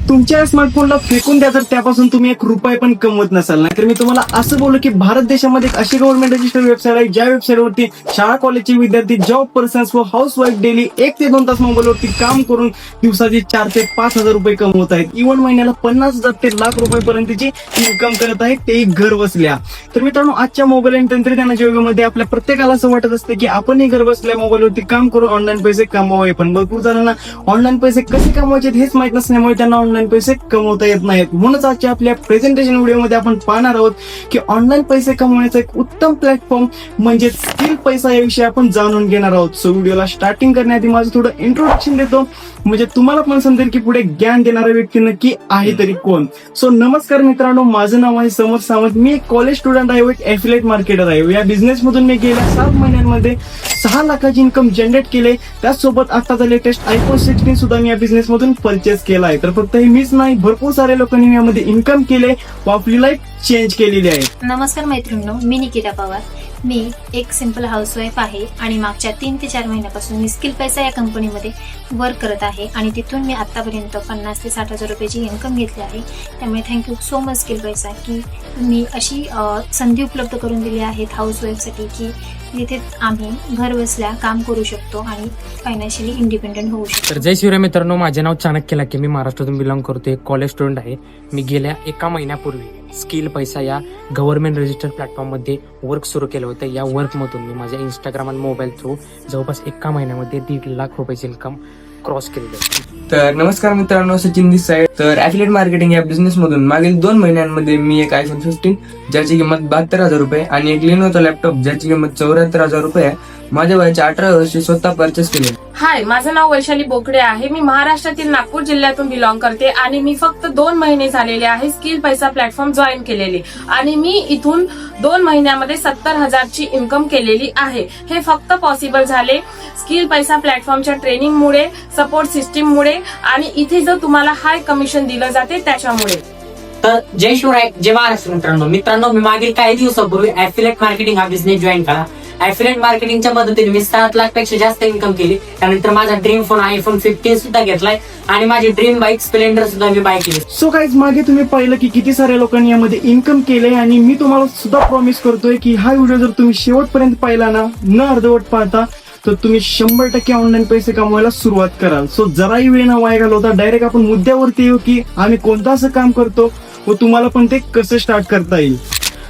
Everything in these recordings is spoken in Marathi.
तुमच्या स्मार्टफोनला फेकून द्या तर त्यापासून तुम्ही एक रुपये पण कमवत नसाल ना. तर मी तुम्हाला असं बोलू की भारत देशामध्ये एक अशी गव्हर्नमेंट रजिस्टर्ड वेबसाईट आहे ज्या वेबसाईटवरती शाळा कॉलेजचे विद्यार्थी, जॉब पर्सन्स व हाऊस वाईफ डेली 1 ते 2 तास मोबाईलवरती काम करून दिवसाचे 4 ते 5 हजार रुपये कमवत आहेत. इव्हन महिन्याला 50,000 ते लाख रुपयापर्यंतची इन्कम करत आहेत, तेही घर बसल्या. तर मित्रांनो, आजच्या मोबाईल आणि तंत्रज्ञानाच्या युगामध्ये आपल्या प्रत्येकाला असं वाटत असतं की आपणही घर बसल्या मोबाईलवरती काम करून ऑनलाईन पैसे कमवावे. पण भरपूर जणांना ऑनलाईन पैसे कसे कमवायचे हेच माहित नसल्यामुळे त्यांना ऑनलाईन पैसे कमवता येत नाहीत. म्हणूनच आजच्या आपल्या प्रेझेंटेशन व्हिडिओमध्ये आपण पाहणार आहोत की ऑनलाईन पैसे कमवण्याचा एक उत्तम प्लॅटफॉर्म म्हणजे स्किल पैसा याविषयी आपण जाणून घेणार आहोत. सो व्हिडिओला स्टार्टिंग करण्याआधी माझं थोडं इंट्रोडक्शन देतो, म्हणजे तुम्हाला पण समजेल की पुढे ज्ञान देणारा व्यक्ती नक्की आहे तरी कोण. सो नमस्कार मित्रांनो, माझं नाव आहे समर सावंत. मी एक कॉलेज स्टुडंट आहे, एक एफिलिएट मार्केटर आहे. या बिझनेस मधून मी गेल्या 7 महिन्यांमध्ये 6 लाखाची इन्कम जनरेट केले. त्याचसोबत आताचा लेटेस्ट आयफोन 16 सुद्धा मी या बिझनेस मधून परचेस केला आहे. तर फक्त हे मीच नाही, भरपूर साऱ्या लोकांनी यामध्ये इन्कम केले व आपली लाईफ चेंज केलेली आहे. नमस्कार मैत्रिणींनो, मी निकिता पवार. मी एक सिंपल हाऊसवाईफ आहे आणि मागच्या 3 ते 4 महिन्यापासून मी स्किल पैसा या कंपनीमध्ये वर्क करत आहे आणि तिथून मी आतापर्यंत 50 ते 60 हजार रुपयाची इन्कम घेतली आहे. त्यामुळे थँक्यू सो मच स्किल पैसा की तुम्ही अशी संधी उपलब्ध करून दिली आहेत हाऊसवाईफसाठी की जिथे आम्ही घर बसल्या काम करू शकतो आणि फायनान्शियली इंडिपेंडेंट होऊ शकतो. तर जय शिवराय मित्रांनो, माझे नाव चाणक्य लाके. मी महाराष्ट्रातून बिलॉंग करतो, एक कॉलेज स्टुडंट आहे. मी गेल्या 1 महिन्यापूर्वी स्किल पैसा या गव्हर्नमेंट रजिस्टर्ड प्लॅटफॉर्ममध्ये वर्क सुरू केलं होतं. या वर्कमधून मी माझ्या इंस्टाग्राम आणि मोबाईल थ्रू जवळपास 1 महिन्यामध्ये 1.5 लाख रुपयाची इन्कम क्रॉस केलेली आहे. तर नमस्कार मित्रांनो, सचिन दिस साईड. तर ॲफिलिएट मार्केटिंग या बिझनेस मधून मागील 2 महिन्यांमध्ये मी एक आयफोन 15 ज्याची किंमत 72,000 रुपये आणि एक लेनोचा लॅपटॉप ज्याची किंमत 74,000 रुपये माझ्या वयाच्या 18 वर्षी स्वतः परचेस केले. हाय, माझं नाव वैशाली बोकडे आहे. मी महाराष्ट्रातील नागपूर जिल्ह्यातून बिलॉंग करते आणि मी फक्त 2 महिने झालेले आहे स्किल पैसा प्लॅटफॉर्म जॉईन केलेली आणि मी इथून 2 महिन्यामध्ये 70,000ची इन्कम केलेली आहे. हे फक्त पॉसिबल झाले स्किल पैसा प्लॅटफॉर्मच्या ट्रेनिंगमुळे, सपोर्ट सिस्टीममुळे आणि इथे जर तुम्हाला हाय कमिशन दिलं जाते त्याच्यामुळे. तर जय शिवराय, जय महाराष्ट्र. मित्रांनो, मी मागील काही दिवसापूर्वी ॲफिलिएट मार्केटिंग हा बिझनेस जॉईन केला. ॲफिलिएट मार्केटिंगच्या मदतीने मी 7 लाखपेक्षा जास्त इन्कम केली. त्यानंतर माझा ड्रीम फोन आयफोन 15 सुद्धा घेतलाय आणि माझी ड्रीम बाईक स्प्लेंडर सुद्धा मी बाय केली. सो गाईज, मागे तुम्ही पाहिलं की किती साऱ्या लोकांनी यामध्ये इन्कम केले आणि मी तुम्हाला सुद्धा प्रॉमिस करतोय की हा व्हिडिओ जर तुम्ही शेवटपर्यंत पाहिला ना, न अर्धवट पाहता, तर तुम्ही 100% ऑनलाईन पैसे कमवायला सुरुवात कराल. सो जराही वेळ न वाया घालवता डायरेक्ट आपण मुद्द्यावरती येऊ की आम्ही कोणतं असं काम करतो व तुम्हाला पण ते कसं स्टार्ट करता येईल.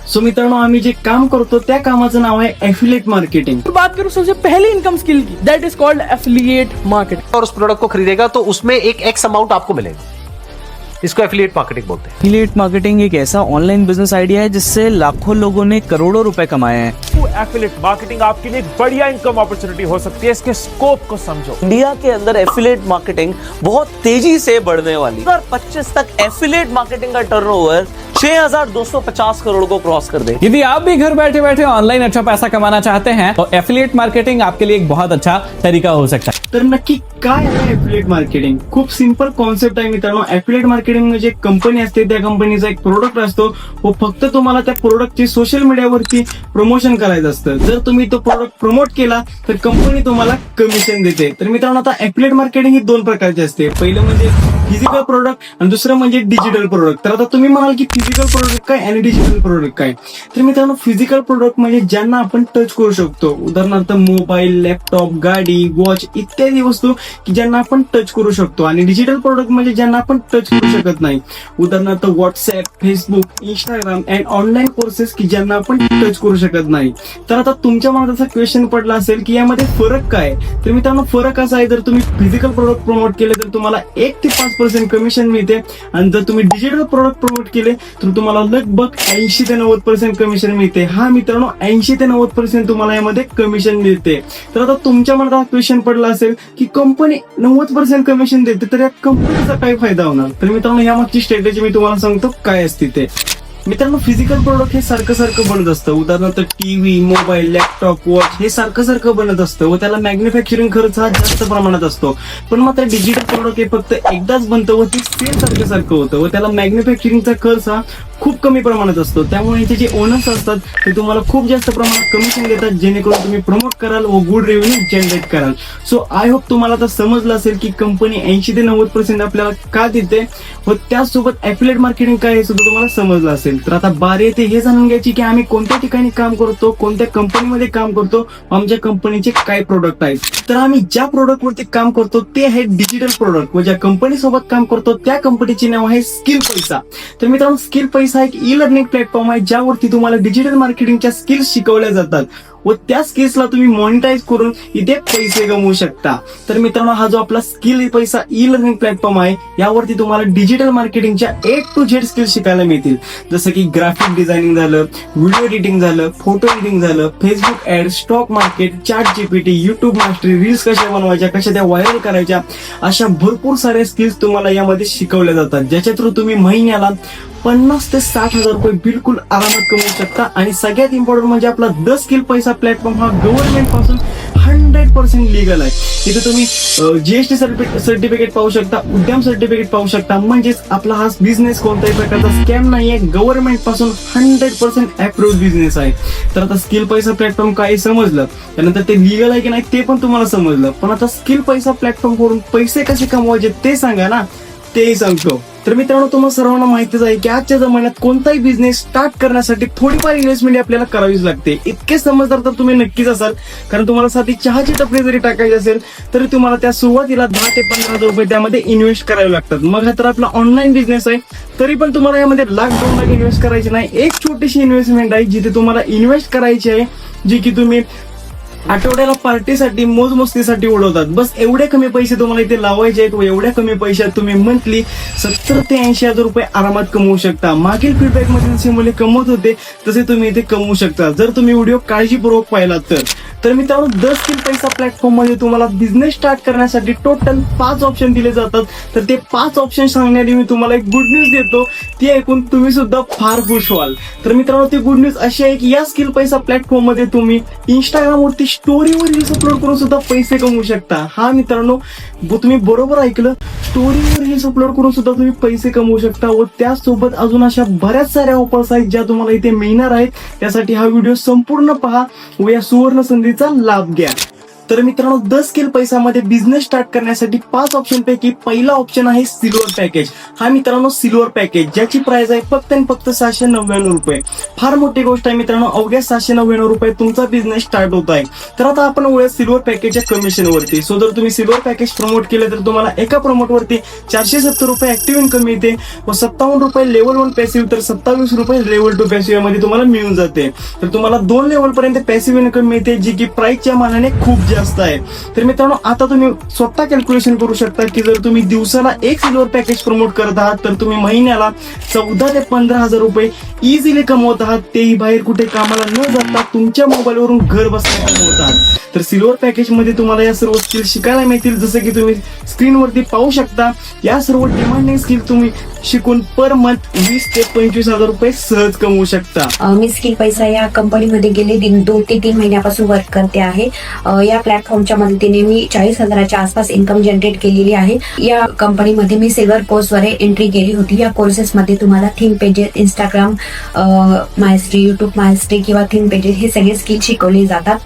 सो मित्रांनो, आम्ही जे काम करतो त्या कामाचं नाव आहे एफिलिएट मार्केटिंग. बात करूं सबसे पहले इनकम स्किल की, that is called affiliate marketing. और उस प्रोडक्ट को खरीदेगा तो उसमें एक एक्स अमाउंट आपको मिलेगा. इसको एफिलिएट मार्केटिंग बोलते हैं. एफिलिएट मार्केटिंग एक ऐसा ऑनलाइन बिजनेस आइडिया है जिससे लाखों लोगों ने करोड़ों रुपए कमाए हैं. एफिलिएट मार्केटिंग आपके लिए एक बढ़िया इनकम अपॉर्चुनिटी हो सकती है. इसके स्कोप को समझो. इंडिया के अंदर एफिलिएट मार्केटिंग बहुत तेजी से बढ़ने वाली. 2025 तक एफिलिएट मार्केटिंग का टर्नओवर 6,250 करोड़ को क्रॉस कर दे. यदि आप भी घर बैठे बैठे ऑनलाइन अच्छा पैसा कमाना चाहते हैं तो एफिलिएट मार्केटिंग आपके लिए एक बहुत अच्छा तरीका हो सकता है. तर नक्की काय आहे एफिलिएट मार्केटिंग? खूप सिंपल कॉन्सेप्ट आहे मित्रांनो. एफिलिएट मार्केटिंग म्हणजे एक कंपनी असते, त्या कंपनीचा एक प्रोडक्ट असतो व फक्त तुम्हाला त्या प्रोडक्टची सोशल मीडियावरती प्रमोशन करायचं असतं. जर तुम्ही तो प्रोडक्ट प्रमोट केला तर कंपनी तुम्हाला कमिशन देते. तर मित्रांनो, आता एफिलिएट मार्केटिंग ही 2 प्रकारची असते. पहिलं म्हणजे फिजिकल प्रोडक्ट आणि दुसरं म्हणजे डिजिटल प्रोडक्ट. तर आता तुम्ही म्हणाल की फिजिकल प्रोडक्ट काय आणि डिजिटल प्रोडक्ट काय? तर मित्रांनो, फिजिकल प्रोडक्ट म्हणजे ज्यांना आपण टच करू शकतो. उदाहरणार्थ मोबाईल, लॅपटॉप, गाडी, वॉच इत्यादी वस्तू की ज्यांना आपण टच करू शकतो. आणि डिजिटल प्रोडक्ट म्हणजे ज्यांना आपण टच करू शकत नाही. उदाहरणार्थ WhatsApp, Facebook, Instagram and online courses की ज्यांना आपण टच करू शकत नाही. तर आता तुमच्या मनात असा क्वेश्चन पडला असेल की यामध्ये फरक काय? तर मित्रांनो, फरक असा आहे, जर तुम्ही फिजिकल प्रोडक्ट प्रमोट केले तर तुम्हाला 1 ते 5% कमिशन मिळते आणि जर तुम्ही डिजिटल प्रोडक्ट प्रमोट केले तर तुम्हाला लगभग 80 ते 90% कमिशन मिळते. हा मित्रांनो, 80 ते 90% तुम्हाला यामध्ये कमिशन मिळते. तर आता तुमच्या मनात हा क्वेश्चन पडला असेल की कंपनी 90% कमिशन देते तर या कंपनीचा काय फायदा होणार? तर मित्रांनो, यामागची स्ट्रॅटेजी मी तुम्हाला सांगतो काय असते ते. मित्रांनो, फिजिकल प्रोडक्ट हे सारखं बनत असतं. उदाहरणार्थ टीव्ही, मोबाईल, लॅपटॉप, वॉच हे सारखं बनत असतं व त्याला मॅन्युफॅक्चरिंग खर्च हा जास्त प्रमाणात असतो. पण मात्र डिजिटल प्रोडक्ट हे फक्त एकदाच बनतं व ते सेल सारखं होतं व त्याला मॅन्युफॅक्चरिंगचा खर्च हा खूप कमी प्रमाणात असतो, त्यामुळे इथे जे ओनर्स असतात ते तुम्हाला खूप जास्त प्रमाणात कमिशन देतात, जेणेकरून तुम्ही प्रमोट कराल व गुड रेव्हेन्यू जनरेट कराल. सो आय होप तुम्हाला आता समजलं असेल की कंपनी 80 ते 90% आपल्याला का देते व त्याचसोबत ऍफिलिएट मार्केटिंग काय हे सुद्धा तुम्हाला समजलं असेल. तर आता बारी येते हे जाणून घ्यायची की आम्ही कोणत्या ठिकाणी काम करतो, कोणत्या कंपनीमध्ये काम करतो, आमच्या कंपनीचे काय प्रोडक्ट आहेत. तर आम्ही ज्या प्रोडक्ट वरती काम करतो ते आहे डिजिटल प्रोडक्ट व ज्या कंपनी सोबत काम करतो त्या कंपनीचे नाव आहे स्किल पैसा. तर मित्रांनो, स्किल पैसा एक ई लर्निंग प्लॅटफॉर्म आहे ज्यावरती तुम्हाला डिजिटल मार्केटिंगच्या स्किल्स शिकवल्या जातात व त्या स्किल्सला तुम्ही मॉनिटाईज करून इथे पैसे कमवू शकता. तर मित्रांनो, हा जो आपला स्किल पैसा ई लर्निंग प्लॅटफॉर्म आहे यावरती तुम्हाला डिजिटल मार्केटिंगच्या A to Z स्किल्स शिकायला मिळतील, जसं की ग्राफिक डिझायनिंग झालं, व्हिडिओ एडिटिंग झालं, फोटो एडिटिंग झालं, Facebook ad, stock market, chat GPT, YouTube mastery, reels कशा बनवायच्या, कशा त्या व्हायरल करायच्या, अशा भरपूर साऱ्या स्किल्स तुम्हाला यामध्ये शिकवल्या जातात, ज्याच्या थ्रू तुम्ही महिन्याला 50 ते 60 हजार रुपये बिलकुल आरामात कमवू शकता. आणि सगळ्यात इम्पॉर्टंट म्हणजे आपला द स्किल पैसा प्लॅटफॉर्म हा गव्हर्नमेंट पासून 100% लिगल आहे. इथे तुम्ही GST सर्टिफिकेट पाहू शकता, उद्यम सर्टिफिकेट पाहू शकता, म्हणजेच आपला हा बिझनेस कोणत्याही प्रकारचा स्कॅम नाहीये, गव्हर्नमेंट पासून 100% अप्रूव्ड बिझनेस आहे. तर आता स्किल पैसा प्लॅटफॉर्म काय समजलं, त्यानंतर ते लिगल आहे की नाही ते पण तुम्हाला समजलं, पण आता स्किल पैसा प्लॅटफॉर्म करून पैसे कसे कमवायचे ते सांगा ना, तेही सांगतो. तर मित्रांनो, तुम्हाला सर्वांना माहितीच आहे की आजच्या जमान्यात कोणताही बिझनेस स्टार्ट करण्यासाठी थोडीफार इन्व्हेस्टमेंट आपल्याला करावीच लागते. इतके समजदार तर तुम्ही नक्कीच असाल, कारण तुम्हाला साधी चहाची टपरी जरी टाकायची असेल तरी तुम्हाला त्या सुरुवातीला 10 ते 15 हजार रुपये त्यामध्ये इन्व्हेस्ट करावे लागतात. मग हा तर आपला ऑनलाईन बिझनेस आहे, तरी पण तुम्हाला यामध्ये लाख 2 लाख इन्व्हेस्ट करायची नाही. एक छोटीशी इन्व्हेस्टमेंट आहे जिथे तुम्हाला इन्व्हेस्ट करायची आहे, जी की तुम्ही आठवड्याला पार्टीसाठी मोजमस्तीसाठी उडवतात. बस एवढे कमी पैसे तुम्हाला इथे लावायचे आहेत व एवढ्या कमी पैशात तुम्ही मंथली 70 ते 80 हजार रुपये आरामात कमवू शकता. मागील फीडबॅक मध्ये जसे मुले कमवत होते तसे तुम्ही इथे कमवू शकता, जर तुम्ही व्हिडिओ काळजीपूर्वक पाहिलात तर. तर मित्रांनो, द स्किल पैसा प्लॅटफॉर्म मध्ये तुम्हाला बिझनेस स्टार्ट करण्यासाठी टोटल 5 ऑप्शन दिले जातात. तर ते 5 ऑप्शन सांगण्याआधी मी तुम्हाला एक गुड न्यूज देतो, ती ऐकून तुम्ही सुद्धा फार खुश व्हाल. तर मित्रांनो, ती गुड न्यूज अशी आहे की या स्किल पैसा प्लॅटफॉर्म मध्ये तुम्ही इंस्टाग्राम वरती स्टोरीवर रील्स अपलोड करून सुद्धा पैसे कमवू शकता. हा मित्रांनो, तुम्ही बरोबर ऐकलं, स्टोरीवर रील्स अपलोड करून सुद्धा तुम्ही पैसे कमवू शकता व त्यासोबत अजून अशा बऱ्याच साऱ्या ऑफर्स आहेत ज्या तुम्हाला इथे मिळणार आहेत. त्यासाठी हा व्हिडिओ संपूर्ण पहा व या सुवर्ण संधीचा लाभ घ्या. तर मित्रांनो, द स्किल पैसामध्ये बिझनेस स्टार्ट करण्यासाठी 5 ऑप्शन पैकी पहिला ऑप्शन आहे सिल्वर पॅकेज. हा मित्रांनो सिल्वर पॅकेज, ज्याची प्राइस आहे फक्त आणि फक्त 699 रुपये. फार मोठी गोष्ट आहे मित्रांनो, अवघ्या 699 रुपये तुमचा बिझनेस स्टार्ट होत आहे. तर आता आपण वळूया सिल्वर पॅकेजच्या कमिशन वरती. सो जर तुम्ही सिल्वर पॅकेज प्रमोट केले तर तुम्हाला एका प्रमोट वरती 470 रुपये ऍक्टिव्ह इन्कम मिळते व 57 रुपये लेवल 1 पॅसिव्ह, तर 27 रुपये लेवल 2 पॅसिव्ह मध्ये तुम्हाला मिळून जाते. तर तुम्हाला 2 लेवल पर्यंत पॅसिव्ह इन्कम मिळते, जी की प्राइसच्या मानाने खूप जास्त आहे. तर मित्रांनो, आता तुम्ही स्वतः कॅल्क्युलेशन करू शकता की जर तुम्ही दिवसाला एक सिल्वर पॅकेज प्रमोट करत आहात तर तुम्ही महिन्याला 14 ते 15 हजार रुपये इझिली कमवत आहात, तेही बाहेर कुठे कामाला न जाता तुमच्या मोबाईलवरून घर बसल्या कमवत आहात. तर सिल्वर पॅकेज मध्ये तुम्हाला या सर्व स्किल शिकायला मिळतील, जसं की तुम्ही स्क्रीनवरती पाहू शकता. या सर्व डिमांडिंग स्किल तुम्ही शिकून पर मंथ 20 ते 25 हजार रुपये सहज कमवू शकता. मी स्किल पैसा या कंपनीमध्ये गेले 2 ते 3 महिन्यापासून वर्क करते आहे. या प्लॅटफॉर्मच्या मदतीने मी 40 हजाराच्या आसपास इन्कम जनरेट केलेली आहे. या कंपनीमध्ये मी सिल्वर कोर्सद्वारे एंट्री केली होती. या कोर्सेसमध्ये तुम्हाला थीम पेजेस, इंस्टाग्राम मायस्ट्री, युट्यूब मायस्ट्री किंवा थीम पेजेस हे सगळे स्किल शिकवले जातात.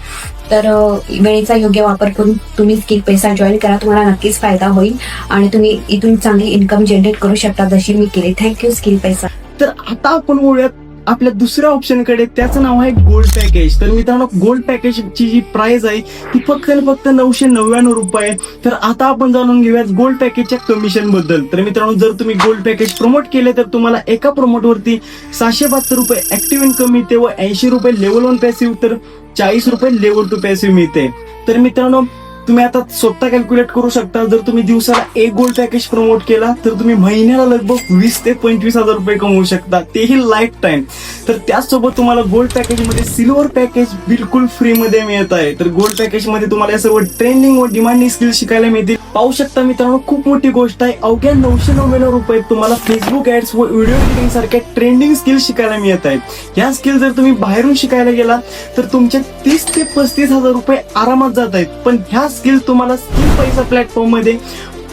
तर वेळेचा योग्य वापर करून तुम्ही स्किल पैसा जॉईन करा, तुम्हाला नक्कीच फायदा होईल आणि तुम्ही इथून चांगली इन्कम जनरेट करू शकता जशी मी केली. थँक्यू स्किल पैसा. तर आता आपण बोलूयात आपल्या दुसऱ्या ऑप्शनकडे, त्याचं नाव आहे गोल्ड पॅकेज. तर मित्रांनो, गोल्ड पॅकेजची जी प्राइस आहे ती फक्त आणि फक्त 999 रुपये. तर आता आपण जाणून घेऊयात गोल्ड पॅकेजच्या कमिशन बद्दल. तर मित्रांनो, जर तुम्ही गोल्ड पॅकेज प्रमोट केले तर तुम्हाला एका प्रमोट वरती 672 रुपये ऍक्टिव्ह इन्कम मिळते व 80 रुपये लेवल 1 पॅसिव्ह, तर 40 रुपये लेवल 2 पॅसिव्ह मिळते. तर मित्रांनो, तुम्ही आता स्वतः कॅल्क्युलेट करू शकता, जर तुम्ही दिवसाला एक गोल्ड पॅकेज प्रमोट केला तर तुम्ही महिन्याला लगभग 20 ते 25 हजार रुपये कमवू शकता, तेही लाईफ टाइम. तर त्याचसोबत तुम्हाला गोल्ड पॅकेज मध्ये सिल्वर पॅकेज बिलकुल फ्री मध्ये मिळत आहे. तर गोल्ड पॅकेज मध्ये तुम्हाला या सर्व ट्रेंडिंग व डिमांडिंग स्किल शिकायला मिळतील. पाहू शकता मित्रांनो, खूप मोठी गोष्ट आहे, अवघ्या 999 रुपये तुम्हाला फेसबुक ऍड्स व व्हिडिओ एडिटिंग सारख्या ट्रेंडिंग स्किल शिकायला मिळत आहेत. या स्किल जर तुम्ही बाहेरून शिकायला गेला तर तुमचे 30 ते 35 हजार रुपये आरामात जात आहेत. पण ह्या स्किल तुम्हाला स्किल पैसा प्लॅटफॉर्म मध्ये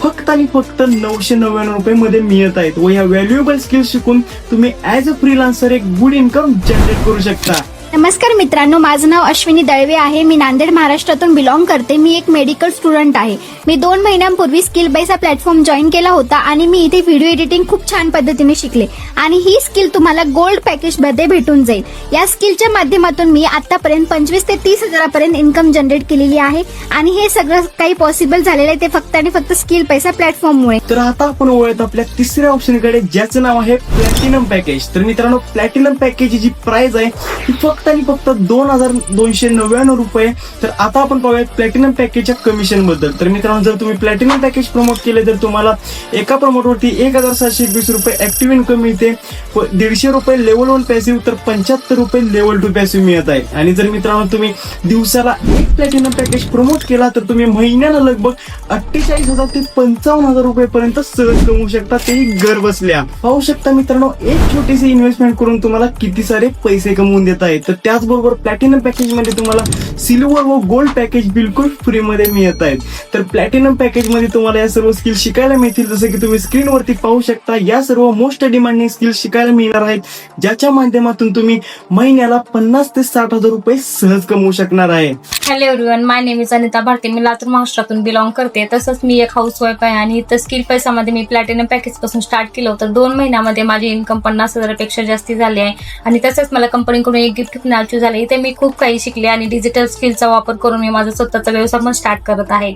फक्त आणि फक्त 999 रुपये मध्ये मिळत आहेत व ह्या व्हॅल्युएबल स्किल्स शिकून तुम्ही ऍज अ फ्रीलान्सर एक गुड इन्कम जनरेट करू शकता. नमस्कार मित्रांनो, माझं नाव अश्विनी दळवे आहे. मी नांदेड महाराष्ट्रातून बिलॉंग करते. मी एक मेडिकल स्टुडंट आहे. मी 2 महिन्यांपूर्वी स्किल बाईचा प्लॅटफॉर्म जॉईन केला होता आणि मी इथे व्हिडिओ एडिटिंग खूप छान पद्धतीने शिकले आणि ही स्किल तुम्हाला गोल्ड पॅकेजमध्ये भेटून जाईल. या स्किलच्या माध्यमातून मी आतापर्यंत 25 ते 30 हजारापर्यंत इन्कम जनरेट केलेली आहे आणि हे सगळं काही पॉसिबल झालेलं आहे ते फक्त आणि फक्त स्किल पैसा प्लॅटफॉर्ममुळे. तर आता आपण वळत आपल्या तिसऱ्या ऑप्शनकडे, ज्याचं नाव आहे प्लॅटिनम पॅकेज. तर मित्रांनो, प्लॅटिनम पॅकेजची जी प्राइस आहे ती फक्त आणि फक्त 2299 रुपये. तर आता आपण पाहूया प्लॅटिनम पॅकेजच्या कमिशन बद्दल. तर मित्रांनो, जर तुम्ही प्लॅटिनम पॅकेज प्रमोट केले तर तुम्हाला एका प्रमोटवरती 1720 रुपये ऍक्टिव्ह इन्कम मिळते, 150 रुपये लेवल 1 पॅसिव्ह, तर 75 रुपये लेवल 2 पॅसिव्ह मिळत आहे. आणि जर मित्रांनो तुम्ही दिवसाला एक प्लॅटिनम पॅकेज प्रमोट केला तर तुम्ही महिन्याला लगभग 48,000 ते 55,000 रुपये पर्यंत सहज कमवू शकता, तेही घर बसल्या. पाहू शकता मित्रांनो, एक छोटीशी इन्व्हेस्टमेंट करून तुम्हाला किती सारे पैसे कमवून देत आहेत. तर त्याचबरोबर प्लॅटिनम पॅकेज मध्ये तुम्हाला सिल्वर व गोल्ड पॅकेज बिलकुल फ्री मध्ये मिळत आहेत. तर प्लॅटिनम पॅकेज मध्ये तुम्हाला या सर्व स्किल शिकायला मिळतील, जसं की तुम्ही स्क्रीनवरती पाहू शकता. या सर्व मोस्ट डिमांडिंग स्किल शिकायला मिळणार आहेत, ज्याच्या माध्यमातून तुम्ही महिन्याला 50 ते 60,000 रुपये सहज कमवू शकणार आहे. Hello everyone, my name is Anita Bharti. मी लातूर महाराष्ट्रातून बिलॉंग करते. तसंच मी एक हाऊसवाईफ आहे आणि इथं स्किल पैसामध्ये मी प्लॅटिनम पॅकेज पासून स्टार्ट केलं होतं. 2 महिन्यामध्ये माझी इन्कम 50,000पेक्षा जास्ती झाली आहे आणि तसंच मला कंपनीकडून एक गिफ्ट अचीव्ह झाले. इथे मी खूप काही शिकले आणि डिजिटल स्किलचा वापर करून मी माझा स्वतःचा व्यवसाय पण स्टार्ट करत आहे.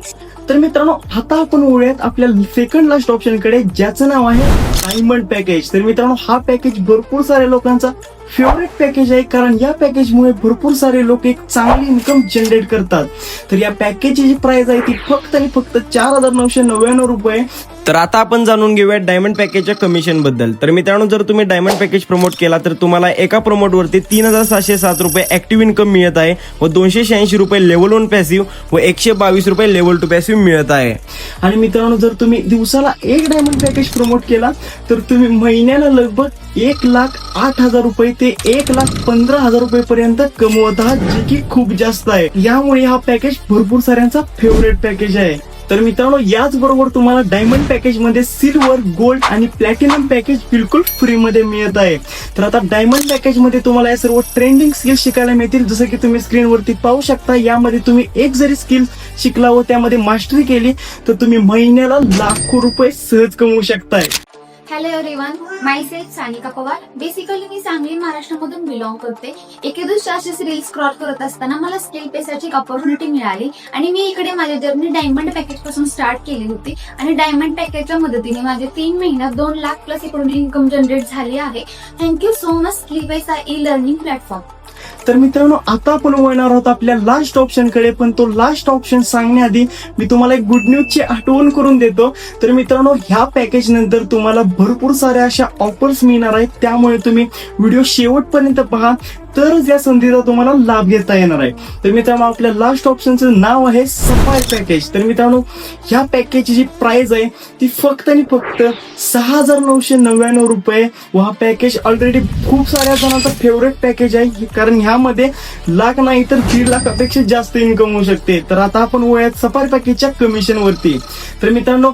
तर मित्रांनो, आता आपण वळूयात आपल्या सेकंड लास्ट ऑप्शनकडे, ज्याचं नाव आहे डायमंड पॅकेज. तर मित्रांनो, हा पॅकेज भरपूर साऱ्या लोकांचा फेवरेट पॅकेज आहे, कारण या पॅकेजमुळे भरपूर सारे लोक एक चांगली इन्कम जनरेट करतात. तर या पॅकेजची जी प्राइस आहे ती फक्त आणि फक्त 4,999 रुपये. तर आता आपण जाणून घेऊया डायमंड पॅकेजच्या कमिशन बद्दल. तर मित्रांनो, जर तुम्ही डायमंड पॅकेज प्रमोट केला तर तुम्हाला एका प्रमोटवरती 3,707 रुपये ऍक्टिव्ह इन्कम मिळत आहे व 286 रुपये लेवल 1 पॅसिव्ह व 122 रुपये लेवल 2 पॅसिव्ह मिळत आहे. आणि मित्रांनो, जर तुम्ही दिवसाला एक डायमंड पॅकेज प्रमोट केला तर तुम्ही महिन्याला लगभग 1,08,000 रुपये ते 1,15,000 रुपये पर्यंत कमवत आहात, जे की खूप जास्त आहे. यामुळे हा पॅकेज भरपूर साऱ्यांचा फेवरेट पॅकेज आहे. तर मित्रांनो, याच बरोबर तुम्हाला डायमंड पॅकेज मध्ये सिल्वर, गोल्ड आणि प्लॅटिनम पॅकेज बिलकुल फ्री मध्ये मिळत आहे. तर आता डायमंड पॅकेज मध्ये तुम्हाला या सर्व ट्रेंडिंग स्किल शिकायला मिळतील, जसं की तुम्ही स्क्रीनवरती पाहू शकता. यामध्ये तुम्ही एक जरी स्किल शिकला व त्यामध्ये मास्टरी केली तर तुम्ही महिन्याला लाखो रुपये सहज कमवू शकताय. हॅलो एव्हरीवन, माय सेल्फ सानिका पवार. बेसिकली मी सांगली महाराष्ट्रामधून बिलॉंग करते. एके दिवशी अशीच रील स्क्रॉल करत असताना मला स्किल पैसाची एक ऑपॉर्च्युनिटी मिळाली आणि मी इकडे माझ्या जर्नी डायमंड पॅकेज पासून स्टार्ट केली होती आणि डायमंड पॅकेजच्या मदतीने माझे 3 महिन्यात 2 लाख प्लस इकडून इन्कम जनरेट झाली आहे. थँक्यू सो मच स्किल पैसा ई लर्निंग प्लॅटफॉर्म. तर मित्रांनो, आता आपण वळणार आहोत आपल्या लास्ट ऑप्शनकडे, पण तो लास्ट ऑप्शन सांगण्याआधी मी तुम्हाला एक गुड न्यूजची आठवण करून देतो. तर मित्रांनो, ह्या पॅकेज नंतर तुम्हाला भरपूर साऱ्या अशा ऑफर्स मिळणार आहेत, त्यामुळे तुम्ही व्हिडिओ शेवटपर्यंत पहा, तरच या संधीचा तुम्हाला लाभ घेता येणार आहे. तर मित्रांनो, आपल्या लास्ट ऑप्शनचं नाव आहे सफायर पॅकेज. तर मित्रांनो, ह्या पॅकेजची जी प्राइस आहे ती फक्त आणि फक्त 6,999 रुपये व हा पॅकेज ऑलरेडी खूप साऱ्या जणांचा फेवरेट पॅकेज आहे, कारण ह्यामध्ये लाख नाही तर 1.5 लाखापेक्षा जास्त इन्कम होऊ शकते. तर आता आपण वळूयात सफायर पॅकेजच्या कमिशन वरती. तर मित्रांनो,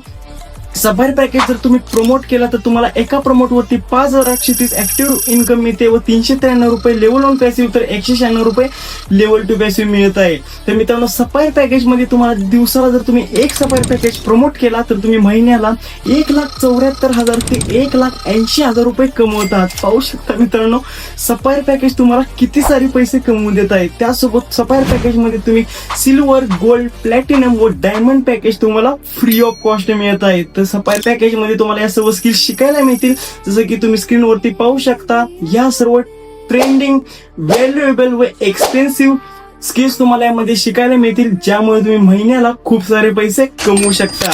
सफायर पॅकेज जर तुम्ही प्रमोट केला तर तुम्हाला एका प्रमोटवरती 5,130 ऍक्टिव्ह इन्कम मिळते व 393 रुपये लेवल 1 पॅसिव्ह, तर 196 रुपये लेवल 2 पॅसिव्ह मिळत आहे. तर मित्रांनो, सफायर पॅकेज मध्ये तुम्हाला दिवसाला जर तुम्ही एक सफायर पॅकेज प्रमोट केला तर तुम्ही महिन्याला 1,74,000 ते 1,80,000 रुपये कमवत आहात. पाहू शकता मित्रांनो, सफायर पॅकेज तुम्हाला किती सारे पैसे कमवून देत आहे. त्यासोबत सफायर पॅकेज मध्ये तुम्ही सिल्वर, गोल्ड, प्लॅटिनम व डायमंड पॅकेज तुम्हाला फ्री ऑफ कॉस्ट मिळत आहे. तर सफायर पॅकेज मध्ये तुम्हाला या सर्व स्किल्स शिकायला मिळतील, जसं की तुम्ही स्क्रीनवरती पाहू शकता. या सर्व ट्रेंडिंग, व्हॅल्युएबल व एक्सपेन्सिव्ह स्किल्स तुम्हाला यामध्ये शिकायला मिळतील, ज्यामुळे तुम्ही महिन्याला खूप सारे पैसे कमवू शकता.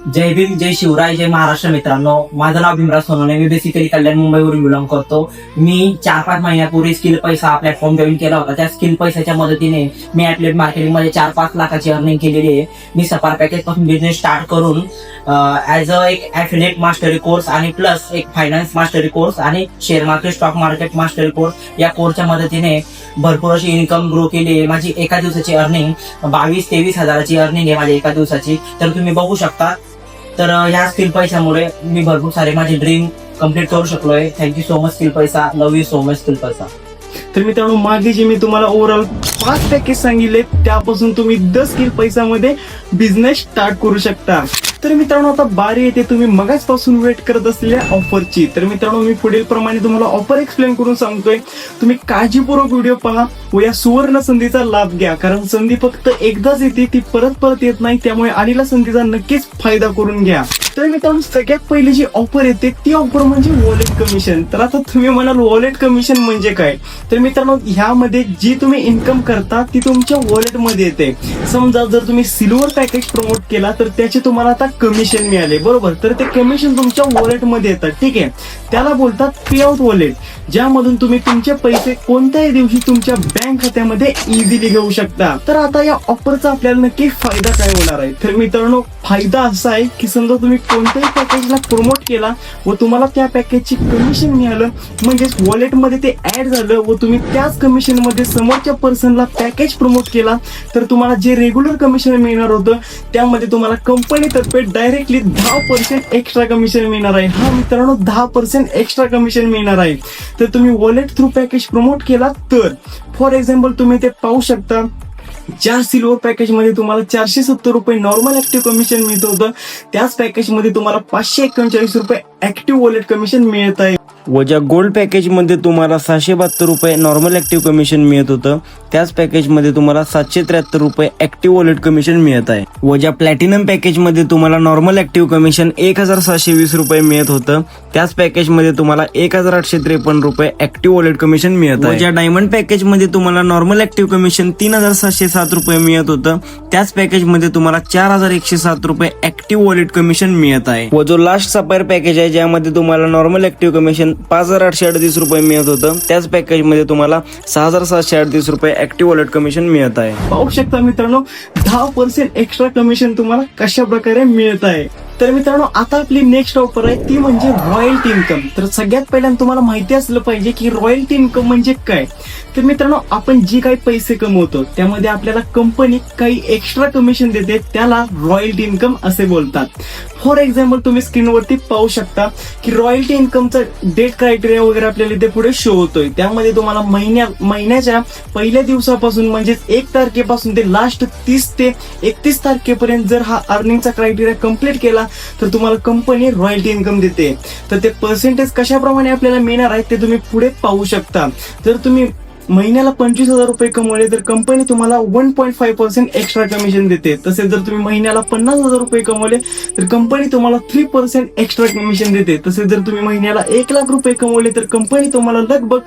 जय भीम, जय शिवराय, जय महाराष्ट्र. मित्रांनो, माझं नाव भीमराज सोनवणे. मी बेसिकली कल्याण मुंबईवरून बिलॉंग करतो. मी 4-5 महिन्यापूर्वी स्किल पैसा हा प्लॅटफॉर्म जॉईन केला होता. त्या स्किल पैशाच्या मदतीने मी ऍफिलिएट मार्केटिंग मध्ये 4-5 लाखाची अर्निंग केलेली आहे. मी सफायर पॅकेज पासून बिझनेस स्टार्ट करून ऍज अ एक ऍफिलिएट मास्टरी कोर्स आणि प्लस एक फायनान्स मास्टरी कोर्स आणि share market, stock market mastery course या कोर्सच्या मदतीने भरपूर अशी इन्कम ग्रो केली आहे. माझी एका दिवसाची अर्निंग 22-23 हजाराची अर्निंग आहे माझ्या एका दिवसाची. तर तुम्ही बघू शकता तर ह्या स्किल पैशामुळे मी भरपूर सारे माझे ड्रीम कम्प्लीट करू शकलोय. थँक्यू सो मच स्किल पैसा. Love you so much skill पैसा. तर मित्रांनो, मागे जे मी तुम्हाला ओव्हरऑल 5 पॅकेज सांगितले त्यापासून तुम्ही 10 स्किल पैशामध्ये बिझनेस स्टार्ट करू शकता. तर मित्रांनो, आता बारी येते तुम्ही मगाचपासून वेट करत असलेल्या ऑफरची. तर मित्रांनो, मी पुढील प्रमाणे तुम्हाला ऑफर एक्सप्लेन करून सांगतोय. तुम्ही काळजीपूर्वक व्हिडिओ पहा व या सुवर्ण संधीचा लाभ घ्या, कारण संधी फक्त एकदाच येते, ती परत परत येत नाही. त्यामुळे आलेल्या संधीचा नक्कीच फायदा करून घ्या. तर मित्रांनो, सगळ्यात पहिली जी ऑफर येते ती ऑफर म्हणजे वॉलेट कमिशन. तर आता तुम्ही म्हणाल वॉलेट कमिशन म्हणजे काय? तर मित्रांनो, ह्यामध्ये जी तुम्ही इन्कम करता ती तुमच्या वॉलेटमध्ये येते. समजा जर तुम्ही सिल्वर पॅकेज प्रमोट केला तर त्याचे तुम्हाला आता कमिशन मिळाले, बरोबर. तर ते कमिशन तुमच्या वॉलेटमध्ये येतात, ठीक आहे. त्याला बोलतात पे आउट वॉलेट, ज्यामधून तुम्ही तुमचे पैसे कोणत्याही दिवशी तुमच्या बँक खात्यामध्ये इझिली घेऊ शकता. तर आता या ऑफरचा आपल्याला नक्की फायदा काय होणार आहे? तर मित्रांनो, फायदा असा आहे की समजा तुम्ही कोणत्याही पॅकेजला प्रमोट केला व तुम्हाला त्या पॅकेजची कमिशन मिळालं, म्हणजेच वॉलेटमध्ये ते ऍड झालं व तुम्ही त्याच कमिशन मध्ये समोरच्या पर्सनला पॅकेज प्रमोट केला, तर तुम्हाला जे रेग्युलर कमिशन मिळणार होतं त्यामध्ये तुम्हाला कंपनीतर्फे डायरेक्टली 10% एक्स्ट्रा कमिशन मिळणार आहे. हा मित्रांनो, 10% एक्स्ट्रा कमिशन मिळणार आहे. तर तुम्ही वॉलेट थ्रू पॅकेज प्रमोट केला तर फॉर एक्झाम्पल तुम्ही ते पाहू शकता, ज्या सिल्वर पॅकेज मध्ये तुम्हाला 470 रुपये नॉर्मल ऍक्टिव्ह कमिशन मिळत होतं, त्याच पॅकेज मध्ये तुम्हाला 539 रुपये ऍक्टिव्ह वॉलेट कमिशन मिळत आहे. व ज्या गोल्ड पॅकेजमध्ये तुम्हाला 772 रुपये नॉर्मल ऍक्टिव्ह कमिशन मिळत होतं, त्याच पॅकेजमध्ये तुम्हाला 773 रुपये ऍक्टिव्ह वॉलेट कमिशन मिळत आहे. व ज्या प्लॅटिनम पॅकेजमध्ये तुम्हाला नॉर्मल ऍक्टिव्ह कमिशन 1720 रुपये मिळत होतं, त्याच पॅकेजमध्ये तुम्हाला 1853 रुपये ऍक्टिव्ह वॉलेट कमिशन मिळत आहे. व ज्या डायमंड पॅकेजमध्ये तुम्हाला नॉर्मल ऍक्टिव्ह कमिशन 3707 रुपये मिळत होतं, त्याच पॅकेजमध्ये तुम्हाला 4107 रुपये ऍक्टिव्ह वॉलेट कमिशन मिळत आहे. व जो लास्ट सफायर पॅकेज आहे, ज्यामध्ये तुम्हाला नॉर्मल ऍक्टिव्ह कमिशन 5838 रुपये मिळत होतं, त्याच पॅकेजमध्ये तुम्हाला 6738 रुपये ऍक्टिव्ह वॉलेट कमिशन मिळत आहे. पाहू शकता मित्रांनो, 10% एक्स्ट्रा कमिशन तुम्हाला कशा प्रकारे मिळत आहे. तर मित्रांनो, आता आपली नेक्स्ट ऑफर आहे ती म्हणजे रॉयल्टी इन्कम. तर सगळ्यात पहिल्यांदा तुम्हाला माहिती असलं पाहिजे की रॉयल्टी इन्कम म्हणजे काय. तर मित्रांनो, आपण जी काही पैसे कमवतो त्यामध्ये आपल्याला कंपनी काही एक्स्ट्रा कमिशन देते, त्याला रॉयल्टी इन्कम असे बोलतात. फॉर एक्झाम्पल तुम्ही स्क्रीनवरती पाहू शकता की रॉयल्टी इन्कमचा डेट क्रायटेरिया वगैरे आपल्याला इथे पुढे शो होतोय. त्यामध्ये तुम्हाला महिन्याच्या पहिल्या दिवसापासून म्हणजेच 1 तारखेपासून ते लास्ट 30 ते 31 तारखेपर्यंत जर हा अर्निंगचा क्रायटेरिया कम्प्लीट केला तर तुम्हाला कंपनी रॉयल्टी इन्कम देते. तर ते पर्सेंटेज कशाप्रमाणे आपल्याला मिळणार आहे ते तुम्ही पुढे पाहू शकता. जर तुम्ही महिन्याला 25,000 रुपये कमवले तर कंपनी तुम्हाला 1.5% एक्स्ट्रा कमिशन देते. तसेच जर तुम्ही महिन्याला 50,000 रुपये कमवले तर कंपनी तुम्हाला 3% एक्स्ट्रा कमिशन देते. तसेच जर तुम्ही महिन्याला 1,00,000 रुपये कमवले तर कंपनी तुम्हाला लगभग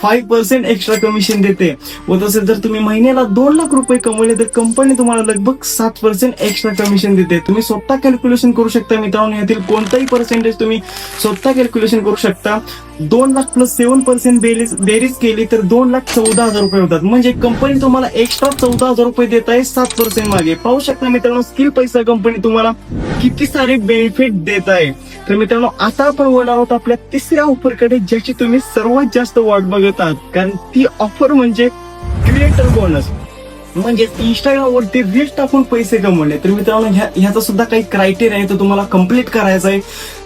5% एक्स्ट्रा कमिशन देते. व तसेच जर तुम्ही महिन्याला 2,00,000 रुपये कमवले तर कंपनी तुम्हाला लगभग 7% एक्स्ट्रा कमिशन देते. तुम्ही स्वतः कॅल्क्युलेशन करू शकता मित्रांनो, यातील कोणताही पर्सेंटेज तुम्ही स्वतः कॅल्क्युलेशन करू शकता. 2,00,000 प्लस 7% बेरीज केली तर 2,14,000 रुपये होतात. म्हणजे कंपनी तुम्हाला एक्स्ट्रा 14,000 रुपये देत आहे 7% मागे. पाहू शकता मित्रांनो, स्किल पैसा कंपनी तुम्हाला किती सारे बेनिफिट देत आहे. तर मित्रांनो, आता आपण बोलणार आहोत आपल्या तिसऱ्या ऑफरकडे, ज्याची तुम्ही सर्वात जास्त वाट बघत आहात. कारण ती ऑफर म्हणजे क्रिएटर बोनस, म्हणजे इंस्टाग्राम वरती रील्स टाकून पैसे कमवणे. तर मित्रांनो, ह्याचा सुद्धा काही क्रायटेरिया आहे, तो तुम्हाला कम्प्लीट करायचा आहे.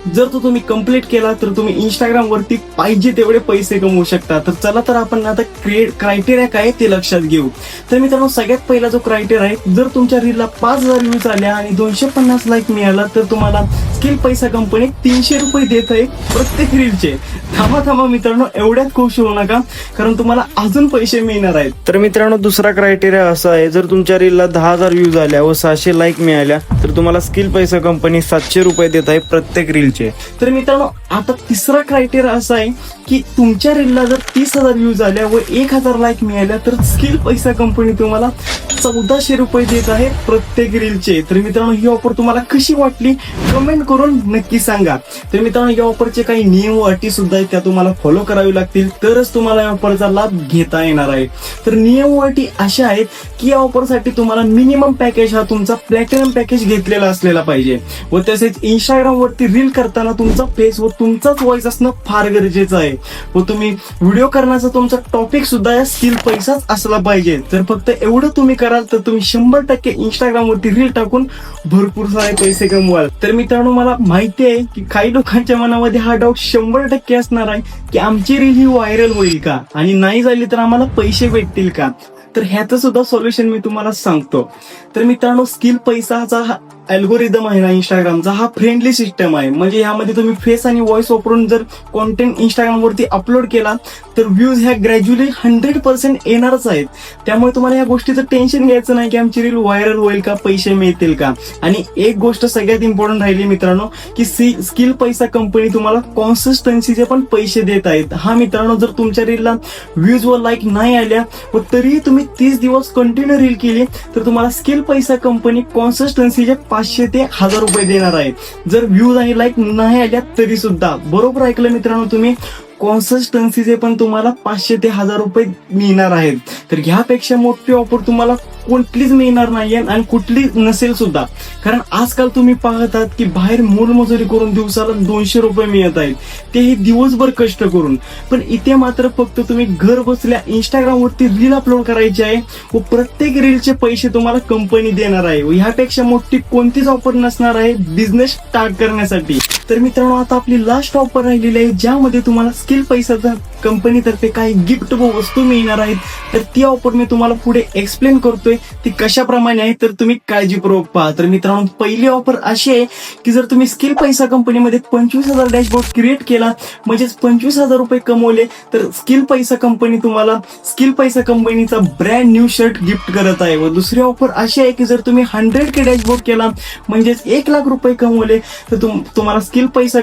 जर तो तुम्ही कम्प्लीट केला तर तुम्ही इंस्टाग्राम वरती पाहिजे तेवढे पैसे कमवू शकता. तर चला तर आपण आता क्रायटेरिया काय ते लक्षात घेऊ. तर मित्रांनो, सगळ्यात पहिला जो क्रायटेरिया आहे, जर तुमच्या रीलला 5,000 व्ह्यूज आल्या आणि 250 लाईक मिळाला तर तुम्हाला स्किल पैसा कंपनी 300 रुपये देत आहे प्रत्येक रीलचे. थांबा मित्रांनो, एवढ्यात खुश होऊ नका, कारण तुम्हाला अजून पैसे मिळणार आहेत. तर मित्रांनो, दुसरा क्रायटेरिया असा आहे, जर तुमच्या रीलला 10,000 व्ह्यूज आल्या व 600 लाईक मिळाल्या तर तुम्हाला स्किल पैसा कंपनी 700 रुपये देत आहे प्रत्येक रीलचे. तर मित्रांनो, आता तिसरा क्रायटेरिया असा आहे की तुमच्या रीलला जर 30,000 व्ह्यूज आल्या व 1,000 लाईक मिळाल्या तर स्किल पैसा कंपनी तुम्हाला 1,400 रुपये देत आहे प्रत्येक रीलचे. तर मित्रांनो, ही ऑफर तुम्हाला कशी वाटली कमेंट करून नक्की सांगा. तर मित्रांनो, या ऑफरचे काही नियम व अटी सुद्धा आहेत, त्या तुम्हाला फॉलो करावी लागतील, तरच तुम्हाला या ऑफरचा लाभ घेता येणार आहे. तर नियम व अटी अशा आहेत की या ऑफरसाठी तुम्हाला मिनिमम पॅकेज हा तुमचा प्लॅटिनम पॅकेज घेतलेला असलेला पाहिजे व तसेच इंस्टाग्राम वरती रील करताना तुमचा फेस व तुमचाच व्हॉइस असणं फार गरजेचं आहे. व तुम्ही व्हिडिओ करण्याचा तुमचा टॉपिक सुद्धा या स्किल पैसाच असला पाहिजे. जर फक्त एवढं तुम्ही कराल तर तुम्ही 100% इंस्टाग्रामवरती रील टाकून भरपूर सारे पैसे कमवाल. तर मित्रांनो, मला माहिती आहे की काही लोकांच्या मनामध्ये हा डाऊट 100% असणार आहे की आमची रील ही व्हायरल होईल का आणि नाही झाली तर आम्हाला पैसे भेटतील का. तर ह्याचं सुद्धा सोल्युशन मी तुम्हाला सांगतो. तर मित्रांनो, स्किल पैसाचा हा अल्गोरिदम आहे ना इंस्टाग्रामचा, हा फ्रेंडली सिस्टम आहे. म्हणजे यामध्ये तुम्ही फेस आणि व्हॉइस वापरून जर कॉन्टेंट इंस्टाग्रामवरती अपलोड केला तर व्ह्यूज ह्या ग्रॅज्युअली 100% येणारच आहेत. त्यामुळे तुम्हाला या गोष्टीचं टेन्शन घ्यायचं नाही की आमची रील व्हायरल होईल का, पैसे मिळतील का. आणि एक गोष्ट सगळ्यात इम्पॉर्टंट राहिली मित्रांनो, की स्किल पैसा कंपनी तुम्हाला कॉन्सिस्टन्सीचे पण पैसे देत आहेत. हा मित्रांनो, जर तुमच्या रीलला व्ह्यूज व लाईक नाही आल्या व तरीही तुम्ही 30 दिवस कंटिन्यू रील केली तर तुम्हाला स्किल पैसा कंपनी कॉन्सिस्टन्सीचे 500 ते 1000 रुपये देणार आहे. जर व्ह्यूज आणि लाईक नाही आल्या तरी सुद्धा. बरोबर ऐकलं मित्रांनो तुम्ही, कॉन्सिस्टन्सीचे पण तुम्हाला 500 ते 1000 रुपये मिळणार आहेत. तर ह्यापेक्षा मोठी ऑफर तुम्हाला कुठलीच मिळणार नाहीये आणि कुठली नसेल सुद्धा. कारण आजकाल तुम्ही पाहतात की बाहेर मोलमजुरी करून दिवसाला 200 रुपये मिळत आहेत, तेही दिवसभर कष्ट करून. पण इथे मात्र फक्त तुम्ही घर बसल्या इंस्टाग्रामवरती रील अपलोड करायची आहे व प्रत्येक रीलचे पैसे तुम्हाला कंपनी देणार आहे. व ह्यापेक्षा मोठी कोणतीच ऑफर नसणार आहे बिझनेस स्टार्ट करण्यासाठी. तर मित्रांनो, आता आपली लास्ट ऑफर राहिलेली आहे ज्यामध्ये तुम्हाला स्किल पैसाचा कंपनीतर्फे काही गिफ्ट व वस्तू मिळणार आहेत. तर ती ऑफर मी तुम्हाला पुढे एक्सप्लेन करतोय, ती कशाप्रमाणे आहे तर तुम्ही काळजीपूर्वक पहा. तर मित्रांनो, पहिली ऑफर अशी आहे की जर तुम्ही स्किल पैसा कंपनीमध्ये 25,000 डॅशबोर्ड क्रिएट केला, म्हणजेच 25,000 रुपये कमवले, तर स्किल पैसा कंपनी तुम्हाला स्किल पैसा कंपनीचा ब्रँड न्यू शर्ट गिफ्ट करत आहे. व दुसरी ऑफर अशी आहे की जर तुम्ही 100K डॅशबोर्ड केला, म्हणजेच 1 लाख रुपये कमवले, तर तुम्हाला स्किल पैसा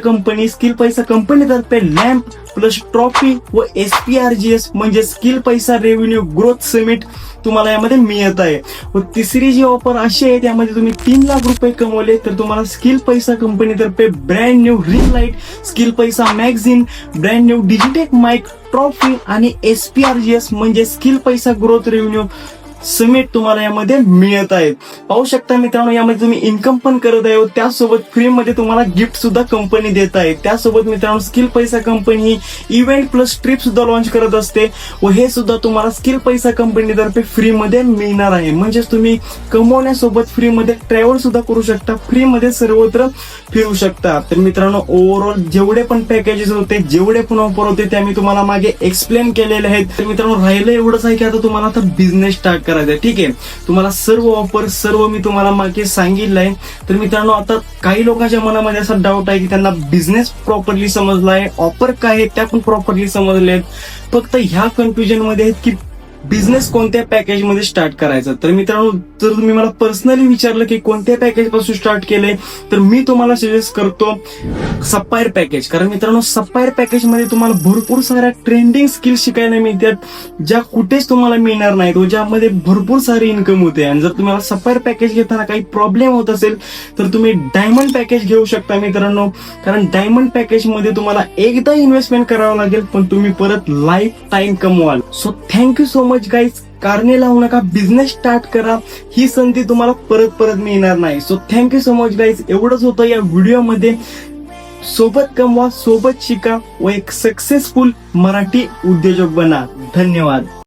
कंपनीतर्फे लॅम्प प्लस ट्रॉफी व SPRGS म्हणजे स्किल पैसा रेव्हेन्यू ग्रोथ समिट तुम्हाला यामध्ये मिळत आहे. व तिसरी जी ऑफर अशी आहे त्यामध्ये तुम्ही 3 लाख रुपये कमवले तर तुम्हाला स्किल पैसा कंपनीतर्फे brand new ring light, skill Paisa magazine, brand new Digitek mic, trophy आणि SPRGS म्हणजे skill Paisa growth revenue summit तुम्हाला यामध्ये मिळत आहेत. पाहू शकता मित्रांनो, यामध्ये तुम्ही इन्कम पण करत आहे व त्यासोबत फ्रीमध्ये तुम्हाला गिफ्ट सुद्धा कंपनी देत आहे. त्यासोबत मित्रांनो, स्किल पैसा कंपनी इव्हेंट प्लस ट्रिप सुद्धा लॉन्च करत असते व हे सुद्धा तुम्हाला स्किल पैसा कंपनीतर्फे फ्रीमध्ये मिळणार आहे. म्हणजेच तुम्ही कमवण्यासोबत फ्रीमध्ये ट्रॅव्हल सुद्धा करू शकता, फ्रीमध्ये सर्वत्र फिरू शकता. तर मित्रांनो, ओव्हरऑल जेवढे पण पॅकेजेस होते, जेवढे पण ऑफर होते त्या मी तुम्हाला मागे एक्सप्लेन केलेले आहेत. तर मित्रांनो, राहिलं एवढंच आहे की आता तुम्हाला आता बिझनेस स्टार्ट करायचं आहे. ठीक आहे, तुम्हाला सर्व ऑफर सर्व मी तुम्हाला मागे सांगितलं आहे. तर मित्रांनो, आता काही लोकांच्या मनामध्ये असा डाऊट आहे की त्यांना बिझनेस प्रॉपरली समजला आहे, ऑफर काय आहे त्या पण प्रॉपरली समजले आहेत, फक्त ह्या कन्फ्युजन मध्ये आहेत की बिझनेस कोणत्या पॅकेज मध्ये स्टार्ट करायचं. तर मित्रांनो, जर तुम्ही मला पर्सनली विचारलं की कोणत्या पॅकेज पासून स्टार्ट केले तर मी तुम्हाला सजेस्ट करतो सप्पायर पॅकेज. कारण मित्रांनो, सप्पायर पॅकेज मध्ये तुम्हाला भरपूर साऱ्या ट्रेंडिंग स्किल्स शिकायला मिळतात ज्या कुठेच तुम्हाला मिळणार नाहीत व ज्यामध्ये भरपूर सारी इन्कम होते. आणि जर तुम्हाला सप्पायर पॅकेज घेताना काही प्रॉब्लेम होत असेल तर तुम्ही डायमंड पॅकेज घेऊ शकता मित्रांनो. कारण डायमंड पॅकेज मध्ये तुम्हाला एकदा इन्व्हेस्टमेंट करावं लागेल पण तुम्ही परत लाईफ टाइम कमवाल. So thank you so much guys. कारणे लावू नका, बिझनेस स्टार्ट करा, ही संधी तुम्हाला परत मिळणार नाही. So thank you so much guys. एवढंच होतं या व्हिडिओमध्ये. सोबत कमवा, सोबत शिका व एक सक्सेसफुल मराठी उद्योजक बना. धन्यवाद.